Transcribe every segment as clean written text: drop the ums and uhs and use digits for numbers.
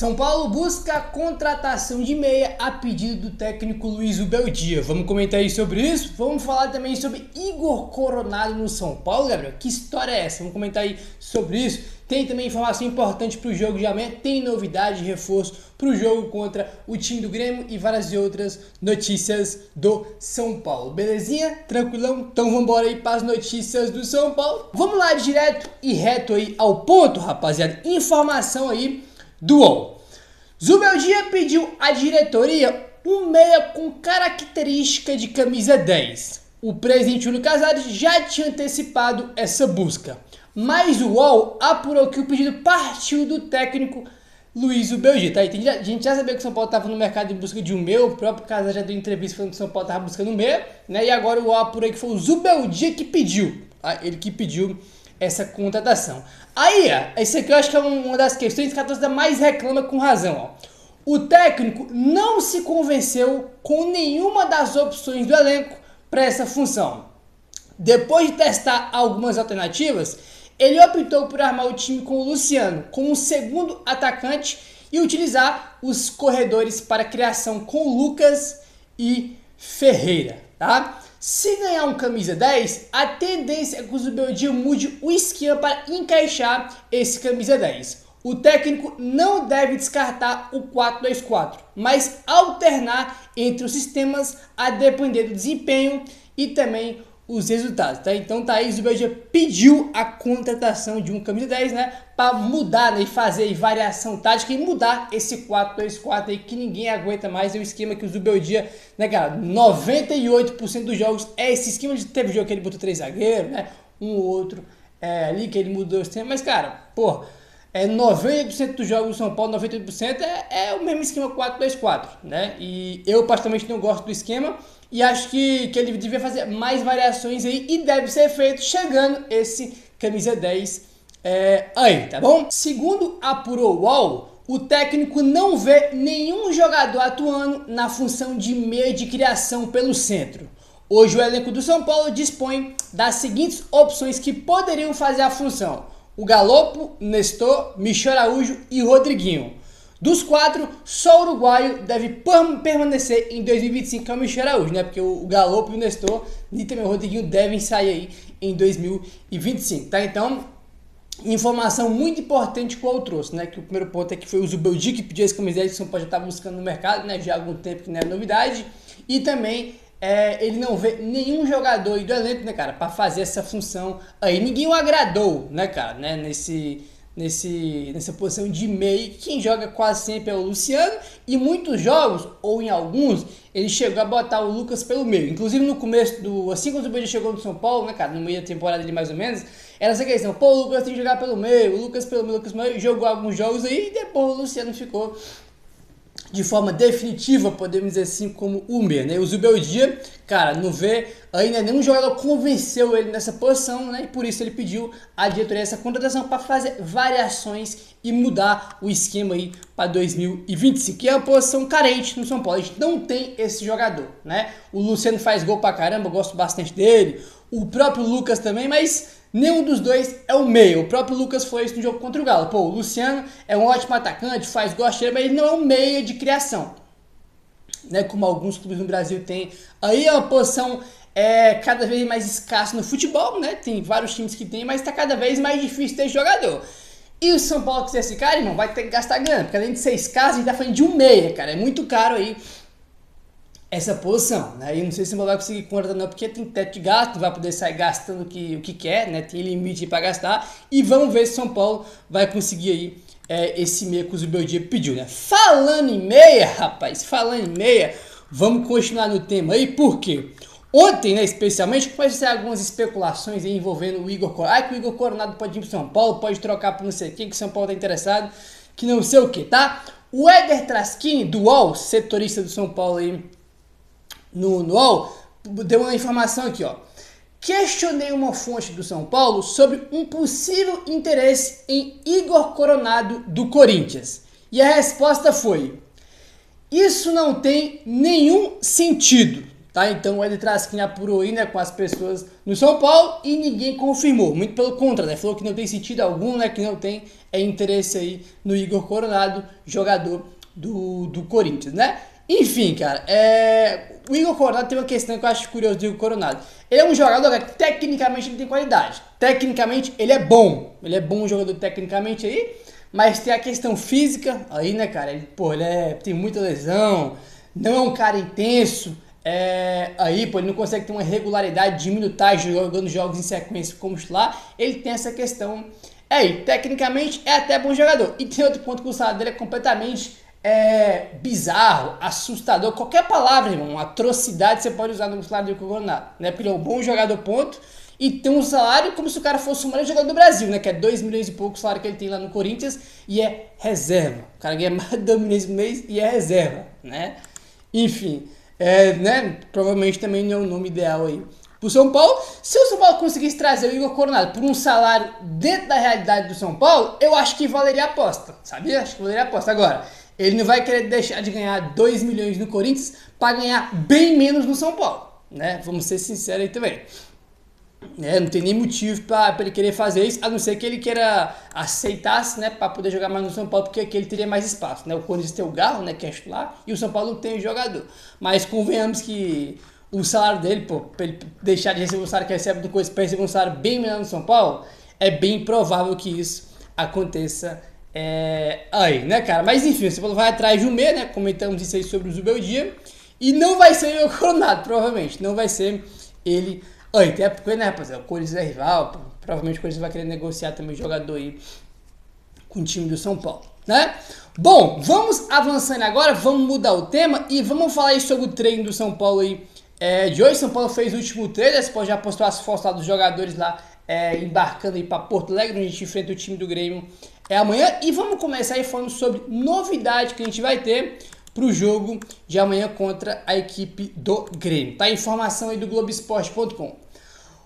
São Paulo busca a contratação de meia a pedido do técnico Luiz Ubeldia. Vamos comentar aí sobre isso? Vamos falar também sobre Igor Coronado no São Paulo, Gabriel. Que história é essa? Vamos comentar aí sobre isso. Tem também informação importante para o jogo de amanhã. Tem novidade, reforço para o jogo contra o time do Grêmio e várias outras notícias do São Paulo. Belezinha? Tranquilão? Então vamos embora aí para as notícias do São Paulo. Vamos lá direto e reto aí ao ponto, rapaziada. Informação aí do UOL. Zubeldia pediu à diretoria um meia com característica de camisa 10. O presidente Júlio Casares já tinha antecipado essa busca, mas o UOL apurou que o pedido partiu do técnico Luiz Zubeldia. Tá? A gente já sabia que o São Paulo estava no mercado em busca de um meia, o próprio Casares já deu entrevista falando que o São Paulo estava buscando um meia, né? E agora o UOL apurou que foi o Zubeldia que pediu, tá? Ele que pediu essa contratação. Aí, esse aqui eu acho que é uma das questões que a torcida mais reclama com razão. Ó. O técnico não se convenceu com nenhuma das opções do elenco para essa função. Depois de testar algumas alternativas, ele optou por armar o time com o Luciano como um segundo atacante e utilizar os corredores para criação com Lucas e Ferreira, tá? Se ganhar um camisa 10, a tendência é que o Zubeldia mude o esquema para encaixar esse camisa 10. O técnico não deve descartar o 4-2-4, mas alternar entre os sistemas a depender do desempenho e também os resultados, tá? Então tá aí, o Zubeldia pediu a contratação de um camisa 10, né? Para mudar, né? E fazer aí variação tática e mudar esse 4-2-4 aí que ninguém aguenta mais. É o esquema que o Zubeldia, né, cara? 98% dos jogos é esse esquema. Teve jogo que ele botou 3 zagueiros, né? Um ou outro ali que ele mudou o sistema. Mas, cara, pô, 90% dos jogos do São Paulo, 98% é o mesmo esquema 4-2-4, né? E eu particularmente não gosto do esquema. E acho que ele devia fazer mais variações aí e deve ser feito chegando esse camisa 10 aí, tá bom? Segundo apurou o UOL, o técnico não vê nenhum jogador atuando na função de meia de criação pelo centro. Hoje o elenco do São Paulo dispõe das seguintes opções que poderiam fazer a função: o Galopo, Nestor, Michel Araújo e Rodriguinho. Dos 4, só o uruguaio deve permanecer em 2025, que é o Michel Araújo, né? Porque o Galopo e o Nestor e também o Rodriguinho devem sair aí em 2025, tá? Então, informação muito importante que o UOL trouxe, né? Que o primeiro ponto é que foi o Zubeldia que pediu esse camisa que o São Paulo já estava buscando no mercado, né? Já há algum tempo que não é novidade. E também ele não vê nenhum jogador aí do elenco, né, cara, para fazer essa função aí. Ninguém o agradou, né, cara, né? Nessa posição de meio. Quem joga quase sempre é o Luciano, e muitos jogos, ou em alguns, ele chegou a botar o Lucas pelo meio. Inclusive no começo assim quando o Zubeldia chegou no São Paulo, né, cara, no meio da temporada ali mais ou menos, era essa questão: pô, o Lucas tem que jogar pelo meio, o Lucas pelo meio, jogou alguns jogos aí e depois o Luciano ficou de forma definitiva, podemos dizer assim, como o meia, né? O Zubeldia, cara, não vê ainda nenhum jogador convenceu ele nessa posição, né? E por isso ele pediu à diretoria essa contratação para fazer variações e mudar o esquema aí para 2025, que é uma posição carente no São Paulo. A gente não tem esse jogador, né? O Luciano faz gol pra caramba, eu gosto bastante dele. O próprio Lucas também, mas nenhum dos dois é o meio. O próprio Lucas foi isso no jogo contra o Galo. Pô, o Luciano é um ótimo atacante, faz gol, mas ele não é um meia de criação, né? Como alguns clubes no Brasil têm. Aí é uma posição cada vez mais escassa no futebol, né? Tem vários times que tem, mas tá cada vez mais difícil ter jogador. E o São Paulo quiser esse cara, irmão, vai ter que gastar grana, porque além de ser escasso, a gente tá falando de um meia, cara. É muito caro aí essa posição, né? E não sei se você vai conseguir contratar não, porque tem teto de gasto, não vai poder sair gastando o que quer, né? Tem limite para gastar. E vamos ver se São Paulo vai conseguir aí esse meia que o Zubeldia pediu, né? Falando em meia, rapaz, vamos continuar no tema aí, por quê? Ontem, né, especialmente, começou a ser algumas especulações aí envolvendo o Igor Coronado. Que o Igor Coronado pode ir pro São Paulo, pode trocar por não sei quem, que o São Paulo tá interessado, que não sei o que, tá? O Éder Traschini, do UOL, setorista do São Paulo aí, no UOL, deu uma informação aqui, ó. Questionei uma fonte do São Paulo sobre um possível interesse em Igor Coronado do Corinthians. E a resposta foi: isso não tem nenhum sentido. tá? Então o Éder Trasquini apurou aí, né, com as pessoas no São Paulo e ninguém confirmou, muito pelo contrário, né, falou que não tem sentido algum, né, que não tem interesse aí no Igor Coronado, jogador do Corinthians, né? Enfim, cara, o Igor Coronado tem uma questão que eu acho curiosa do Igor Coronado. Ele é um jogador que tecnicamente ele tem qualidade, tecnicamente ele é bom jogador tecnicamente aí, mas tem a questão física aí, né, cara, ele tem muita lesão, não é um cara intenso, aí, ele não consegue ter uma regularidade de minutagem jogando jogos em sequência como titular, ele tem essa questão aí, tecnicamente é até bom jogador, e tem outro ponto que o salário dele é completamente bizarro, assustador, qualquer palavra, irmão, uma atrocidade você pode usar no salário do Coronado, né, porque ele é um bom jogador, ponto, e tem um salário como se o cara fosse o melhor jogador do Brasil, né, que é 2 milhões e pouco o salário que ele tem lá no Corinthians, e é reserva, o cara ganha mais de 2 milhões por mês e é reserva, né, enfim, né, provavelmente também não é o nome ideal aí pro São Paulo. Se o São Paulo conseguisse trazer o Igor Coronado por um salário dentro da realidade do São Paulo, eu acho que valeria a aposta, sabia? Acho que valeria a aposta. Agora, ele não vai querer deixar de ganhar 2 milhões no Corinthians para ganhar bem menos no São Paulo, né? Vamos ser sinceros aí também. Não tem nem motivo para ele querer fazer isso, a não ser que ele queira aceitasse, né, para poder jogar mais no São Paulo, porque aqui ele teria mais espaço, né? O Corinthians tem o Galo, né, que é titular, e o São Paulo não tem o jogador. Mas convenhamos que o salário dele, para ele deixar de receber o salário que recebe do Corinthians para receber um salário bem menor no São Paulo, é bem provável que isso aconteça aí, né, cara? Mas enfim, o São Paulo vai atrás de um meia, né? Comentamos isso aí sobre o Zubeldia, e não vai ser o Coronado, provavelmente, não vai ser ele. Até porque, né, rapaziada, o Corinthians é rival, provavelmente o Corinthians vai querer negociar também jogador aí com o time do São Paulo, né? Bom, vamos avançando agora, vamos mudar o tema e vamos falar aí sobre o treino do São Paulo aí de hoje. São Paulo fez o último treino, você pode já postar as fotos lá dos jogadores lá embarcando aí para Porto Alegre, onde a gente enfrenta o time do Grêmio amanhã. E vamos começar aí falando sobre novidade que a gente vai ter para o jogo de amanhã contra a equipe do Grêmio. Tá? Informação aí do Globoesporte.com.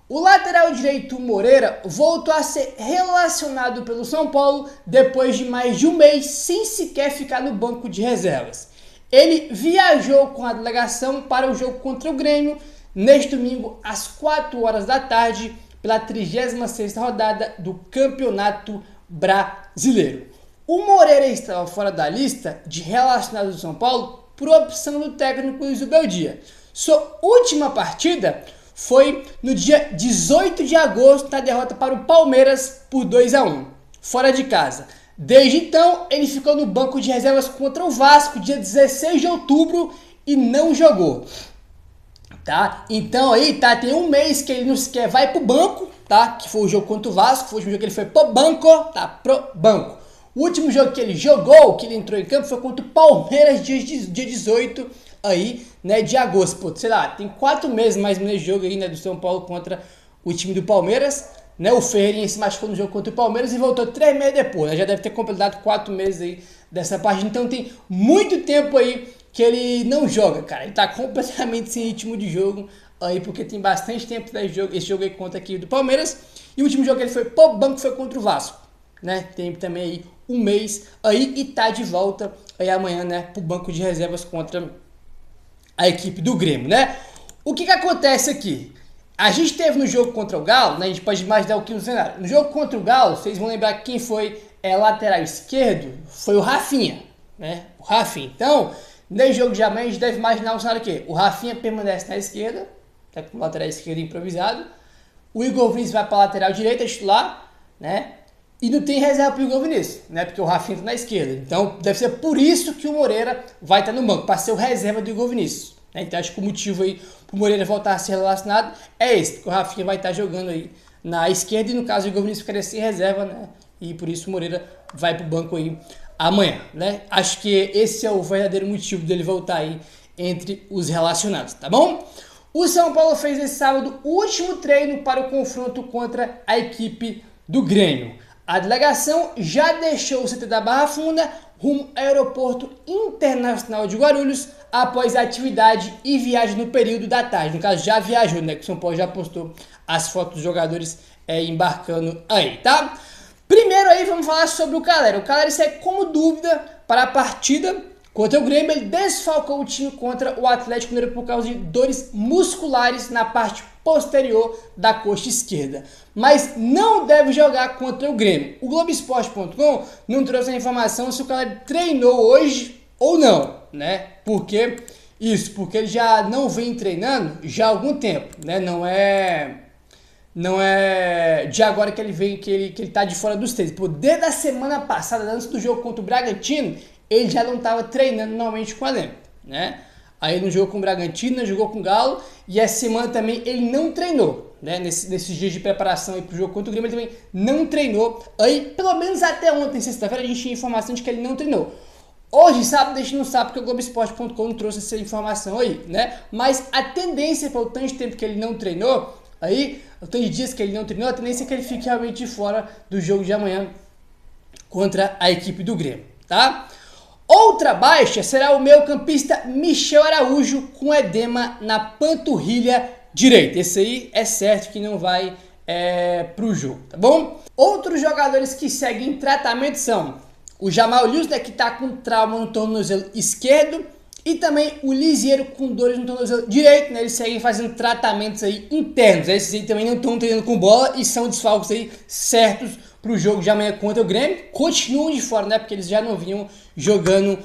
O lateral direito Moreira voltou a ser relacionado pelo São Paulo depois de mais de um mês sem sequer ficar no banco de reservas. Ele viajou com a delegação para o jogo contra o Grêmio neste domingo às 4 horas da tarde pela 36ª rodada do Campeonato Brasileiro. O Moreira estava fora da lista de relacionados do São Paulo por opção do técnico Luiz Ubeldia. Sua última partida foi no dia 18 de agosto, na derrota para o Palmeiras por 2-1, fora de casa. Desde então, ele ficou no banco de reservas contra o Vasco, dia 16 de outubro, e não jogou. Tá? Então aí, tá, tem um mês que ele não sequer vai pro banco, tá? Que foi o jogo contra o Vasco, foi o último jogo que ele foi pro banco, tá? Pro banco. O último jogo que ele jogou, que ele entrou em campo, foi contra o Palmeiras, dia 18 aí, né, de agosto. Pô, sei lá, tem 4 meses mais ou menos de jogo aí, né, do São Paulo contra o time do Palmeiras, né? O Ferreirinha se machucou no jogo contra o Palmeiras e voltou 3 meses depois, né? Já deve ter completado 4 meses aí dessa partida, então tem muito tempo aí que ele não joga, cara. Ele tá completamente sem ritmo de jogo aí, porque tem bastante tempo esse jogo aí contra aqui do Palmeiras, e o último jogo que ele foi pro banco foi contra o Vasco, né? Tem também aí um mês aí e tá de volta aí amanhã, né, pro banco de reservas contra a equipe do Grêmio, né? O que acontece aqui? A gente teve no jogo contra o Galo, né, a gente pode imaginar o que no cenário. No jogo contra o Galo, vocês vão lembrar quem foi lateral esquerdo, foi o Rafinha, né? O Rafinha. Então, nesse jogo de amanhã a gente deve imaginar o cenário o quê? O Rafinha permanece na esquerda, tá com o lateral esquerdo improvisado. O Igor Vinícius vai para a lateral direita, titular, né? E não tem reserva para o Igor Vinícius, né? Porque o Rafinha está na esquerda. Então, deve ser por isso que o Moreira vai estar no banco, para ser o reserva do Igor Vinícius, né? Então, acho que o motivo aí para o Moreira voltar a ser relacionado é esse, porque o Rafinha vai estar jogando aí na esquerda e, no caso, o Igor Vinícius ficaria sem reserva, né? E por isso o Moreira vai para o banco aí amanhã, né? Acho que esse é o verdadeiro motivo dele voltar aí entre os relacionados, tá bom? O São Paulo fez esse sábado o último treino para o confronto contra a equipe do Grêmio. A delegação já deixou o CT da Barra Funda rumo ao Aeroporto Internacional de Guarulhos após a atividade e viagem no período da tarde. No caso, já viajou, né? Que o São Paulo já postou as fotos dos jogadores embarcando aí, tá? Primeiro aí vamos falar sobre o Calera. O Calera segue como dúvida para a partida contra o Grêmio, ele desfalcou o time contra o Atlético Mineiro por causa de dores musculares na parte posterior da coxa esquerda. Mas não deve jogar contra o Grêmio. O Globoesporte.com não trouxe a informação se o cara treinou hoje ou não, né? Porque ele já não vem treinando já há algum tempo, né? Não é de agora que ele vem, que ele tá de fora dos treinos. Pô, desde a semana passada, antes do jogo contra o Bragantino, ele já não estava treinando normalmente com o elenco, né? Aí ele não jogou com o Bragantino, não jogou com o Galo, e essa semana também ele não treinou, né? Nesses dias de preparação para o jogo contra o Grêmio, ele também não treinou. Aí, pelo menos até ontem, sexta-feira, a gente tinha informação de que ele não treinou. Hoje, sábado, a gente não sabe porque o Globoesporte.com não trouxe essa informação aí, né? Mas a tendência, pelo tanto de tempo que ele não treinou, aí, o tanto de dias que ele não treinou, a tendência é que ele fique realmente de fora do jogo de amanhã contra a equipe do Grêmio, tá? Outra baixa será o meio-campista Michel Araújo com edema na panturrilha direita. Esse aí é certo que não vai pro jogo, tá bom? Outros jogadores que seguem tratamento são o Jamal Lewis, né, que tá com trauma no tornozelo esquerdo, e também o Lisieiro com dores no tornozelo direito, né? Eles seguem fazendo tratamentos aí internos. Esses aí também não estão treinando com bola e são desfalques aí certos para o jogo de amanhã contra o Grêmio. Continuam de fora, né? Porque eles já não vinham jogando.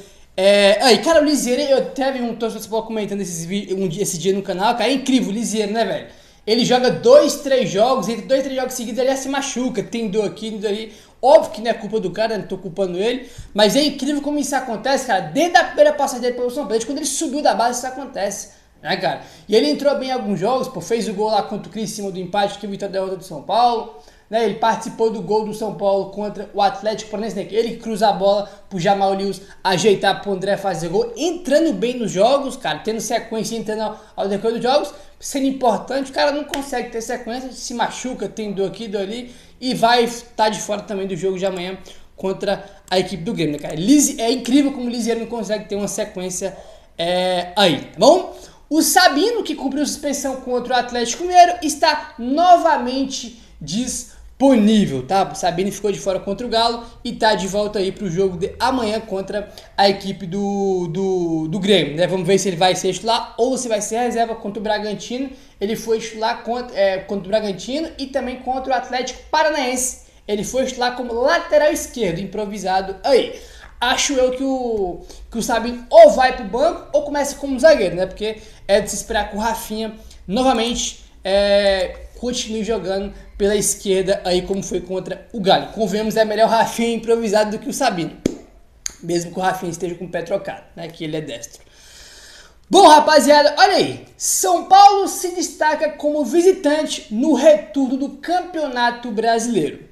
Aí, cara, o Lisieiro, eu até vi um torcedor comentando esse dia no canal, cara, é incrível o Lisieiro, né, velho? Ele joga 2-3 jogos, entre 2-3 jogos seguidos ele já se machuca, tem dor aqui, dor ali. Óbvio que não é culpa do cara, não tô culpando ele, mas é incrível como isso acontece, cara, desde a primeira passagem dele pelo São Paulo, quando ele subiu da base isso acontece, né, cara? E ele entrou bem em alguns jogos, pô, fez o gol lá contra o Cris em cima do empate que evitou a derrota do São Paulo, né? Ele participou do gol do São Paulo contra o Atlético Paranaense, né? Ele cruza a bola pro Jamal Lewis ajeitar pro André fazer gol, entrando bem nos jogos, cara, tendo sequência, entrando ao decorrer dos jogos, sendo importante. O cara não consegue ter sequência, se machuca, tem dor aqui, dor ali, e vai estar de fora também do jogo de amanhã contra a equipe do Grêmio, né, cara? É incrível como o Lisieiro não consegue ter uma sequência aí, tá bom? O Sabino, que cumpriu suspensão contra o Atlético Mineiro, está novamente disponível, tá? O Sabino ficou de fora contra o Galo e tá de volta aí pro jogo de amanhã contra a equipe do Grêmio, né? Vamos ver se ele vai ser titular ou se vai ser reserva contra o Bragantino. Ele foi titular contra o Bragantino e também contra o Atlético Paranaense. Ele foi titular como lateral esquerdo, improvisado aí. Acho eu que o Sabino ou vai pro banco ou começa como zagueiro, né? Porque é de se esperar que o Rafinha novamente continue jogando pela esquerda aí como foi contra o Galo. Convenhamos, é melhor o Rafinha improvisado do que o Sabino, mesmo que o Rafinha esteja com o pé trocado, né? Que ele é destro. Bom, rapaziada, olha aí, São Paulo se destaca como visitante no retorno do Campeonato Brasileiro.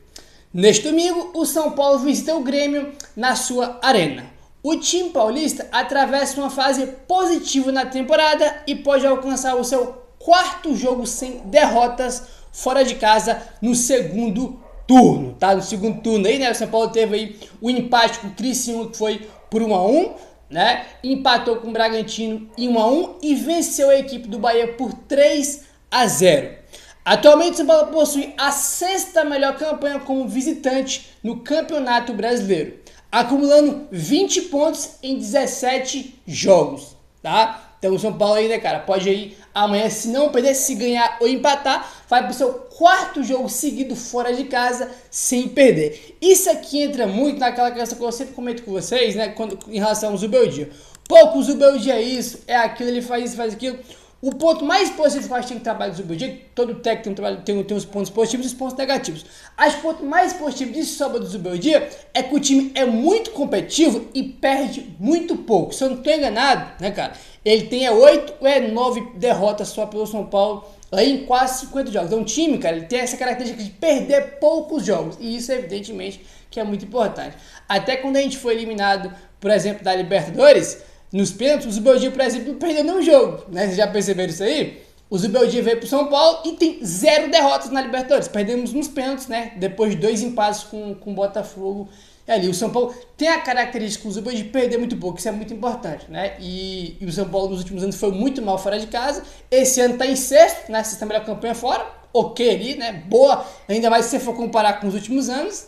Neste domingo, o São Paulo visita o Grêmio na sua arena. O time paulista atravessa uma fase positiva na temporada e pode alcançar o seu quarto jogo sem derrotas fora de casa no segundo turno, tá? No segundo turno aí, né? O São Paulo teve aí o empate com o Criciúma, que foi por 1-1, né? Empatou com o Bragantino em 1-1 e venceu a equipe do Bahia por 3-0. Atualmente o São Paulo possui a sexta melhor campanha como visitante no Campeonato Brasileiro, acumulando 20 pontos em 17 jogos, tá? Então o São Paulo aí, né, cara, pode aí amanhã, se não perder, se ganhar ou empatar, vai pro seu quarto jogo seguido fora de casa sem perder. Isso aqui entra muito naquela questão que eu sempre comento com vocês, né, em relação ao Zubeldia. Pouco o Zubeldia é isso, é aquilo, ele faz isso, faz aquilo. O ponto mais positivo que eu acho que tem que trabalhar do Zubeldia, todo técnico tem os pontos positivos e os pontos negativos. Acho que o ponto mais positivo de sobra do Zubeldia é que o time é muito competitivo e perde muito pouco. Se eu não estou enganado, né, cara, ele tem 8 ou 9 derrotas só pelo São Paulo aí em quase 50 jogos. Então o time, cara, ele tem essa característica de perder poucos jogos. E isso, evidentemente, que é muito importante. Até quando a gente foi eliminado, por exemplo, da Libertadores, nos pênaltis, o Zubeldia, por exemplo, não perdeu nenhum jogo, né? Vocês já perceberam isso aí? O Zubeldia veio pro São Paulo e tem 0 derrotas na Libertadores. Perdemos nos pênaltis, né? Depois de 2 empates com o Botafogo ali. O São Paulo tem a característica do Zubeldia de perder muito pouco, isso é muito importante, né? E o São Paulo nos últimos anos foi muito mal fora de casa. Esse ano tá em sexto, né? Sexta melhor campanha fora. Ok ali, né? Boa, ainda mais se você for comparar com os últimos anos.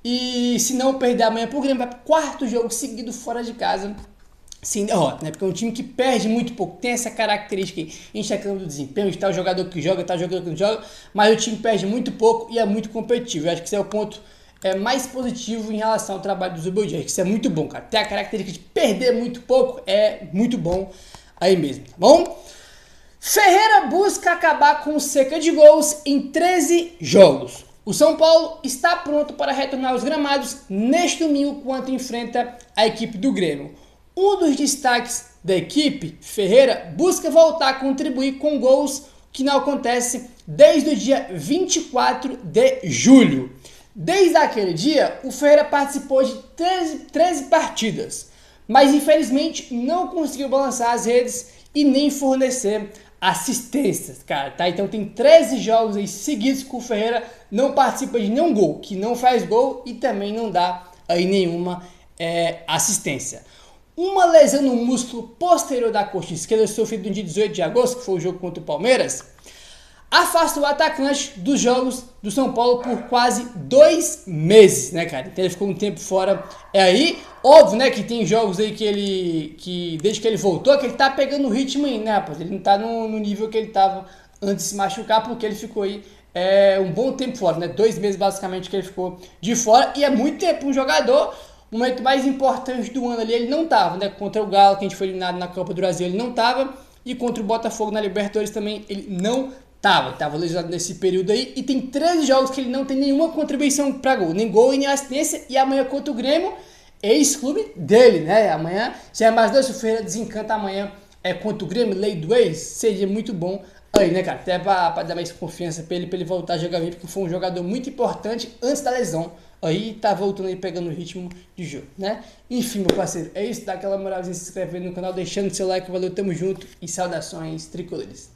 E se não perder amanhã pro Grêmio, vai pro quarto jogo seguido fora de casa sem derrota, né? Porque é um time que perde muito pouco, tem essa característica aí. A gente tá falando do desempenho, de tal jogador que joga, tal jogador que não joga, mas o time perde muito pouco e é muito competitivo. Eu acho que esse é o ponto mais positivo em relação ao trabalho do Zubeldia. Acho que isso é muito bom, cara. Ter a característica de perder muito pouco é muito bom aí mesmo, tá bom? Ferreira busca acabar com seca de gols em 13 jogos. O São Paulo está pronto para retornar aos gramados neste domingo quando enfrenta a equipe do Grêmio. Um dos destaques da equipe, Ferreira, busca voltar a contribuir com gols que não acontece desde o dia 24 de julho. Desde aquele dia, o Ferreira participou de 13 partidas, mas infelizmente não conseguiu balançar as redes e nem fornecer assistências, cara, tá? Então tem 13 jogos aí seguidos que o Ferreira não participa de nenhum gol, que não faz gol e também não dá aí nenhuma assistência. Uma lesão no músculo posterior da coxa esquerda sofrida no dia 18 de agosto, que foi o jogo contra o Palmeiras, afasta o atacante dos jogos do São Paulo por quase 2 meses, né, cara? Então ele ficou um tempo fora aí. Óbvio, né, que tem jogos aí que desde que ele voltou, que ele tá pegando o ritmo aí, né, rapaz? Ele não tá no nível que ele tava antes de se machucar, porque ele ficou aí um bom tempo fora, né? 2 meses basicamente que ele ficou de fora, e é muito tempo um jogador. O momento mais importante do ano ali ele não tava, né? Contra o Galo, que a gente foi eliminado na Copa do Brasil, ele não tava, e contra o Botafogo na Libertadores também ele não tava lesionado nesse período aí, e tem 13 jogos que ele não tem nenhuma contribuição para gol, nem gol e nem assistência, e amanhã contra o Grêmio, ex-clube dele, né? Amanhã, se é mais dois, se o Ferreira desencanta amanhã contra o Grêmio, lei do ex, seria muito bom aí, né, cara? Até pra dar mais confiança pra ele voltar a jogar bem, porque foi um jogador muito importante antes da lesão. Aí tá voltando aí, pegando o ritmo de jogo, né? Enfim, meu parceiro, é isso. Dá aquela moralzinha, se inscreve no canal, deixando seu like. Valeu, tamo junto e saudações tricolores.